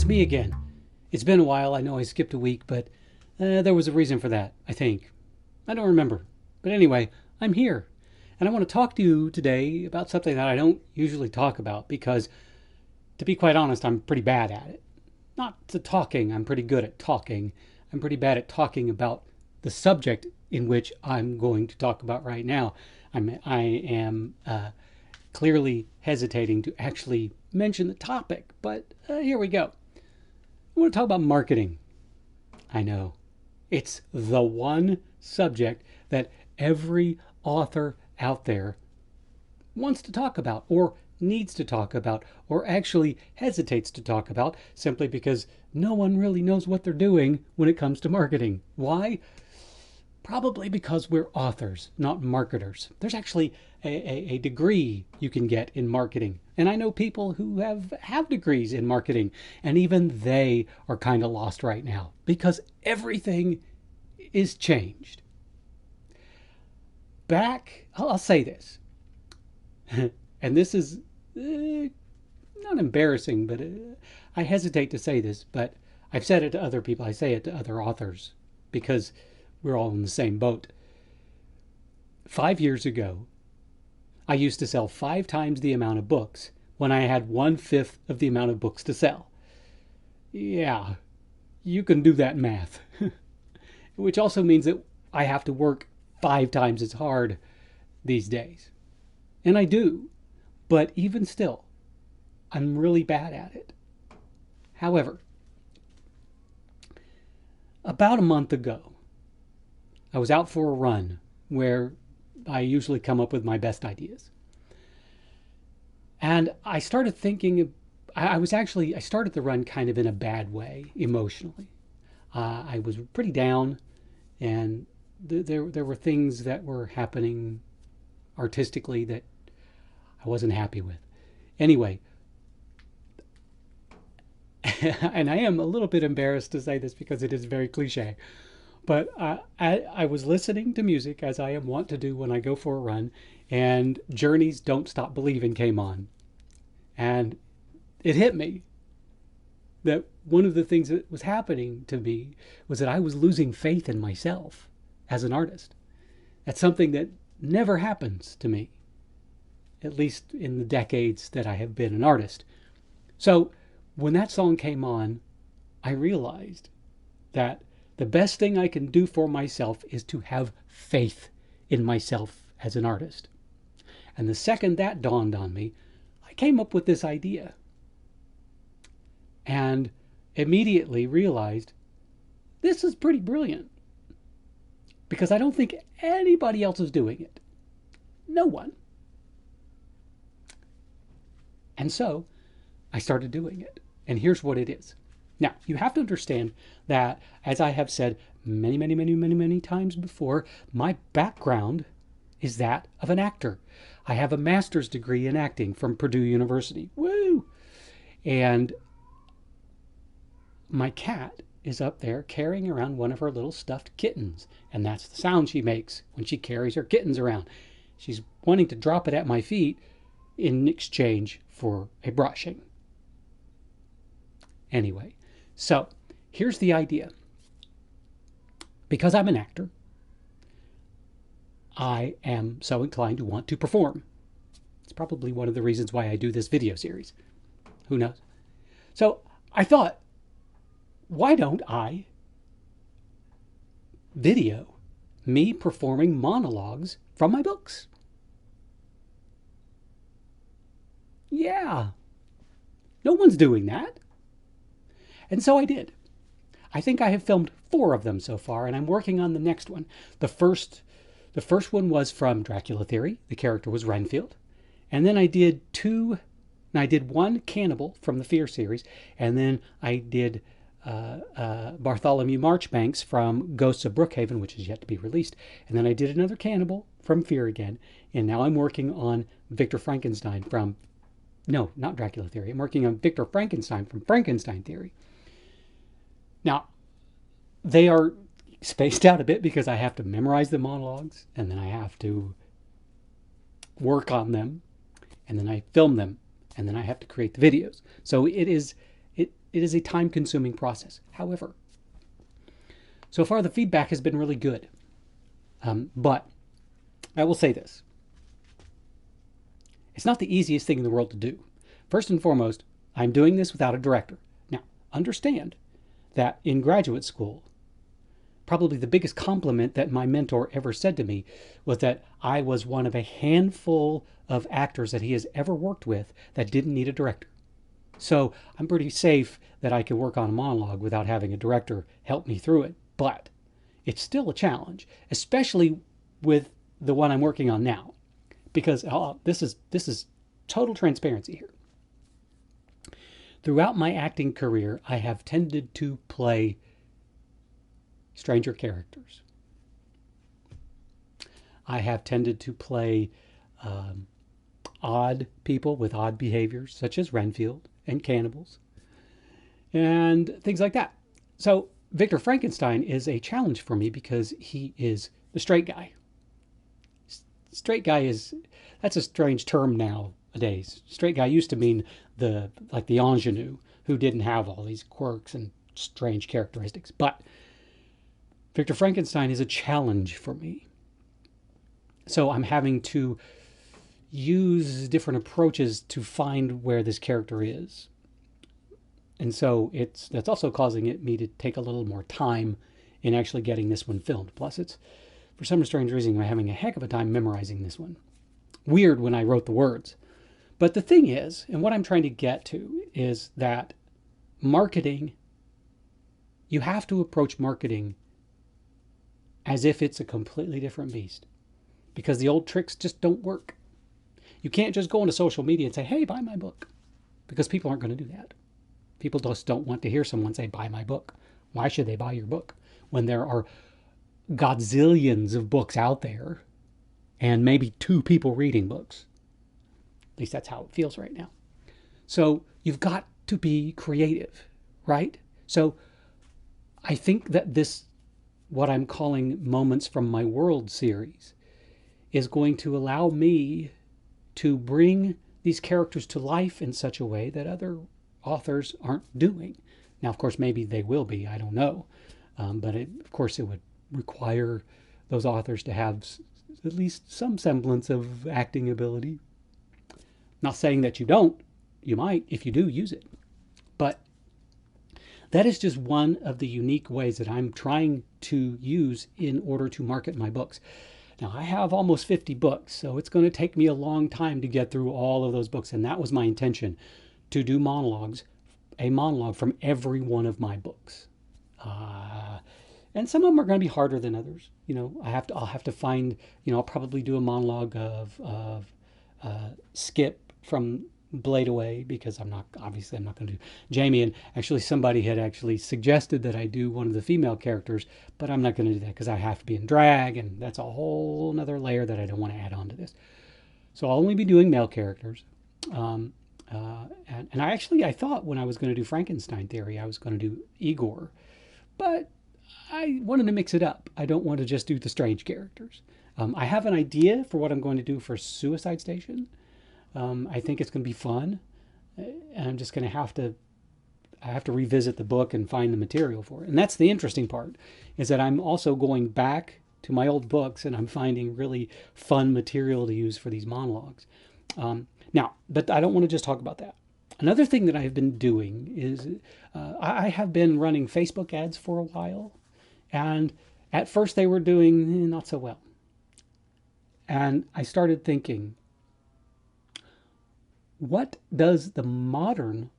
it's me again. It's been a while. I know I skipped a week, but there was a reason for that, I think. I don't remember. But anyway, I'm here. And I want to talk to you today about something that I don't usually talk about because, to be quite honest, I'm pretty bad at it. Not to talking, I'm pretty good at talking. I'm pretty bad at talking about the subject in which I'm going to talk about right now. I am clearly hesitating to actually mention the topic, but here we go. I want to talk about marketing. I know. It's the one subject that every author out there wants to talk about, or needs to talk about, or actually hesitates to talk about, simply because no one really knows what they're doing when it comes to marketing. Why? Probably because we're authors, not marketers. There's actually a degree you can get in marketing. And I know people who have degrees in marketing, and even they are kind of lost right now because everything is changed. I'll say this, and this is not embarrassing, but I hesitate to say this, but I've said it to other people. I say it to other authors because we're all in the same boat. 5 years ago, I used to sell 5 times the amount of books when I had 1/5 of the amount of books to sell. Yeah, you can do that math. Which also means that I have to work 5 times as hard these days. And I do. But even still, I'm really bad at it. However, about a month ago, I was out for a run where I usually come up with my best ideas. And I started thinking, I started the run kind of in a bad way, emotionally. I was pretty down, and there were things that were happening artistically that I wasn't happy with. Anyway, and I am a little bit embarrassed to say this because it is very cliche, but I was listening to music as I am wont to do when I go for a run, and Journey's Don't Stop Believing came on. And it hit me that one of the things that was happening to me was that I was losing faith in myself as an artist. That's something that never happens to me, at least in the decades that I have been an artist. So when that song came on, I realized that the best thing I can do for myself is to have faith in myself as an artist. And the second that dawned on me, I came up with this idea and immediately realized this is pretty brilliant because I don't think anybody else is doing it. No one. And so I started doing it. And here's what it is. Now, you have to understand that, as I have said many times before, my background is that of an actor. I have a master's degree in acting from Purdue University. Woo! And my cat is up there carrying around one of her little stuffed kittens. And that's the sound she makes when she carries her kittens around. She's wanting to drop it at my feet in exchange for a brushing. Anyway, so here's the idea. Because I'm an actor, I am so inclined to want to perform. It's probably one of the reasons why I do this video series. Who knows? So I thought, why don't I video me performing monologues from my books? Yeah. No one's doing that. And so I did. I think I have filmed 4 of them so far, and I'm working on the next one. The first one was from Dracula Theory. The character was Renfield. And then I did 1 cannibal from the Fear series, and then I did Bartholomew Marchbanks from Ghosts of Brookhaven, which is yet to be released. And then I did another cannibal from Fear again, and now I'm working on Victor Frankenstein from... No, not Dracula Theory. I'm working on Victor Frankenstein from Frankenstein Theory. Now, they are spaced out a bit because I have to memorize the monologues, and then I have to work on them, and then I film them, and then I have to create the videos. So it it is a time-consuming process. However, so far the feedback has been really good. But I will say this. It's not the easiest thing in the world to do. First and foremost, I'm doing this without a director. Now, understand that in graduate school, probably the biggest compliment that my mentor ever said to me was that I was one of a handful of actors that he has ever worked with that didn't need a director. So I'm pretty safe that I can work on a monologue without having a director help me through it. But it's still a challenge, especially with the one I'm working on now, because this is total transparency here. Throughout my acting career, I have tended to play stranger characters. I have tended to play odd people with odd behaviors, such as Renfield and cannibals and things like that. So Victor Frankenstein is a challenge for me because he is the straight guy. Straight guy that's a strange term nowadays. Straight guy used to mean the ingenue who didn't have all these quirks and strange characteristics. But Victor Frankenstein is a challenge for me. So I'm having to use different approaches to find where this character is. And so that's also causing me to take a little more time in actually getting this one filmed. Plus, it's, for some strange reason, I'm having a heck of a time memorizing this one. Weird when I wrote the words. But the thing is, and what I'm trying to get to, is that marketing, you have to approach marketing as if it's a completely different beast. Because the old tricks just don't work. You can't just go into social media and say, hey, buy my book. Because people aren't going to do that. People just don't want to hear someone say, buy my book. Why should they buy your book? When there are godzillions of books out there and maybe 2 people reading books. At least that's how it feels right now. So you've got to be creative, right? So I think that this, what I'm calling Moments from My World series, is going to allow me to bring these characters to life in such a way that other authors aren't doing. Now, of course, maybe they will be. I don't know. But of course, it would require those authors to have at least some semblance of acting ability. Not saying that you don't. You might. If you do, use it. But that is just one of the unique ways that I'm trying to use in order to market my books. Now, I have almost 50 books, so it's going to take me a long time to get through all of those books. And that was my intention, to do a monologue from every one of my books. And some of them are going to be harder than others. I'll have to find, I'll probably do a monologue of Skip from Blade Away, because I'm not going to do Jamie. And actually somebody had actually suggested that I do one of the female characters, but I'm not going to do that because I have to be in drag, and that's a whole nother layer that I don't want to add on to this. So I'll only be doing male characters. And I thought when I was going to do Frankenstein Theory, I was going to do Igor, but I wanted to mix it up. I don't want to just do the strange characters. I have an idea for what I'm going to do for Suicide Station. I think it's going to be fun, and I'm just going to have to revisit the book and find the material for it. And that's the interesting part, is that I'm also going back to my old books and I'm finding really fun material to use for these monologues. Now, but I don't want to just talk about that. Another thing that I've been doing is I have been running Facebook ads for a while, and at first they were doing not so well. And I started thinking, what does the modern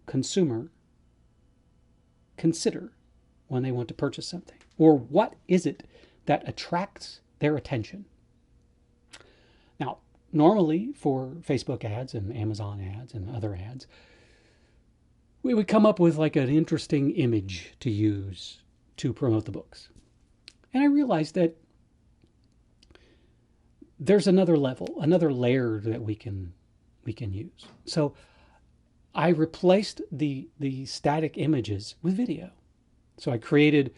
consumer consider when they want to purchase something? Or what is it that attracts their attention? Now, normally for Facebook ads and Amazon ads and other ads, we would come up with like an interesting image to use to promote the books. And I realized that there's another level, another layer that we can use. So I replaced the static images with video. So I created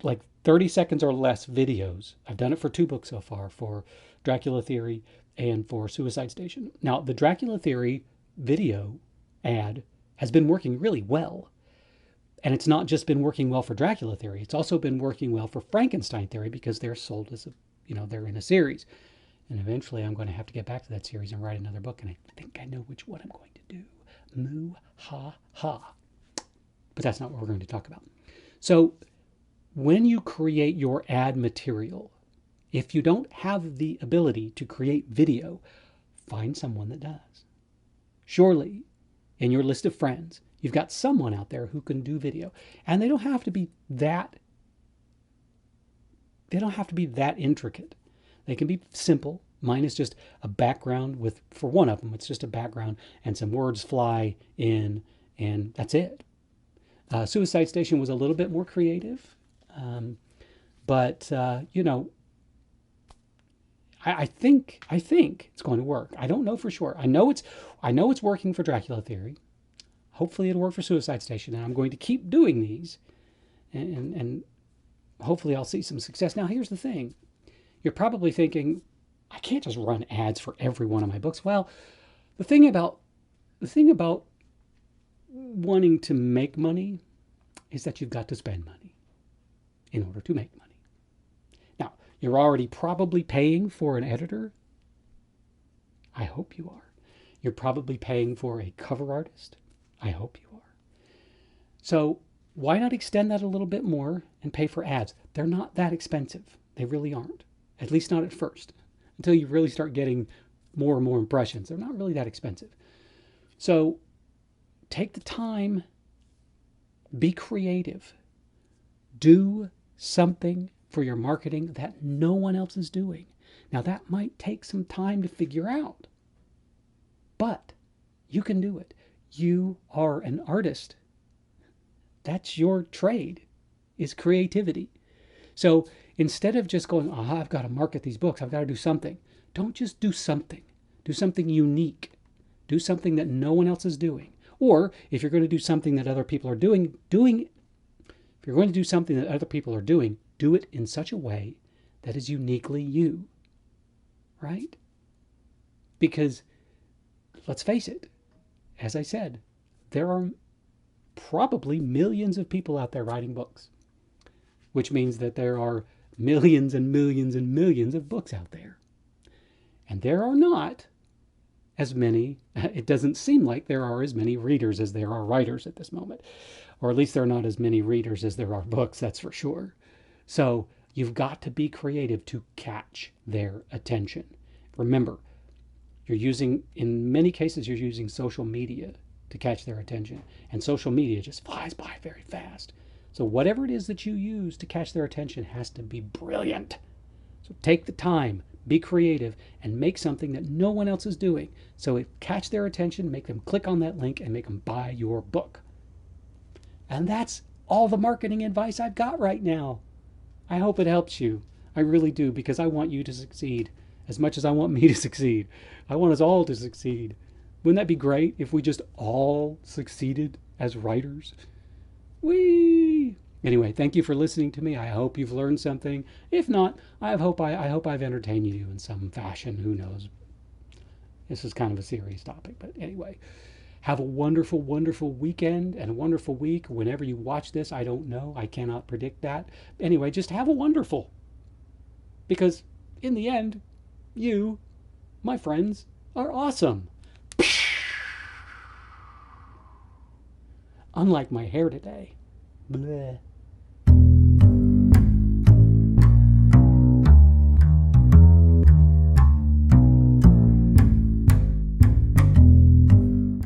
like 30 seconds or less videos. I've done it for 2 books so far, for Dracula Theory and for Suicide Station. Now, the Dracula Theory video ad has been working really well. And it's not just been working well for Dracula theory. It's also been working well for Frankenstein theory because they're sold as they're in a series. And eventually I'm going to have to get back to that series and write another book. And I think I know which one I'm going to do. Moo ha ha. But that's not what we're going to talk about. So when you create your ad material, if you don't have the ability to create video, find someone that does. Surely, in your list of friends, you've got someone out there who can do video. And they don't have to be that intricate. They can be simple. Mine is just a background for one of them, it's just a background and some words fly in, and that's it. Suicide Station was a little bit more creative. But I think it's going to work. I don't know for sure. I know it's working for Dracula theory. Hopefully it'll work for Suicide Station, and I'm going to keep doing these, and hopefully I'll see some success. Now here's the thing: you're probably thinking, I can't just run ads for every one of my books. Well, the thing about wanting to make money is that you've got to spend money in order to make money. Now, you're already probably paying for an editor. I hope you are. You're probably paying for a cover artist. I hope you are. So why not extend that a little bit more and pay for ads? They're not that expensive. They really aren't. At least not at first. Until you really start getting more and more impressions. They're not really that expensive. So take the time. Be creative. Do something for your marketing that no one else is doing. Now that might take some time to figure out, but you can do it. You are an artist. That's your trade, is creativity. So instead of just going, I've got to market these books, I've got to do something. Don't just do something. Do something unique. Do something that no one else is doing. Or if you're going to do something that other people are doing, if you're going to do something that other people are doing, do it in such a way that is uniquely you. Right? Because let's face it, as I said, there are probably millions of people out there writing books, which means that there are millions and millions and millions of books out there. And there are not as many, it doesn't seem like there are as many readers as there are writers at this moment. Or at least there are not as many readers as there are books, that's for sure. So you've got to be creative to catch their attention. Remember, in many cases, you're using social media to catch their attention. And social media just flies by very fast. So whatever it is that you use to catch their attention has to be brilliant. So take the time, be creative, and make something that no one else is doing. So it catch their attention, make them click on that link, and make them buy your book. And that's all the marketing advice I've got right now. I hope it helps you. I really do, because I want you to succeed as much as I want me to succeed. I want us all to succeed. Wouldn't that be great if we just all succeeded as writers? Whee! Anyway, thank you for listening to me. I hope you've learned something. If not, I hope I've entertained you in some fashion. Who knows? This is kind of a serious topic, but anyway. Have a wonderful, wonderful weekend and a wonderful week. Whenever you watch this, I don't know. I cannot predict that. Anyway, just have a wonderful. Because in the end, you, my friends, are awesome. Unlike my hair today. Bleh.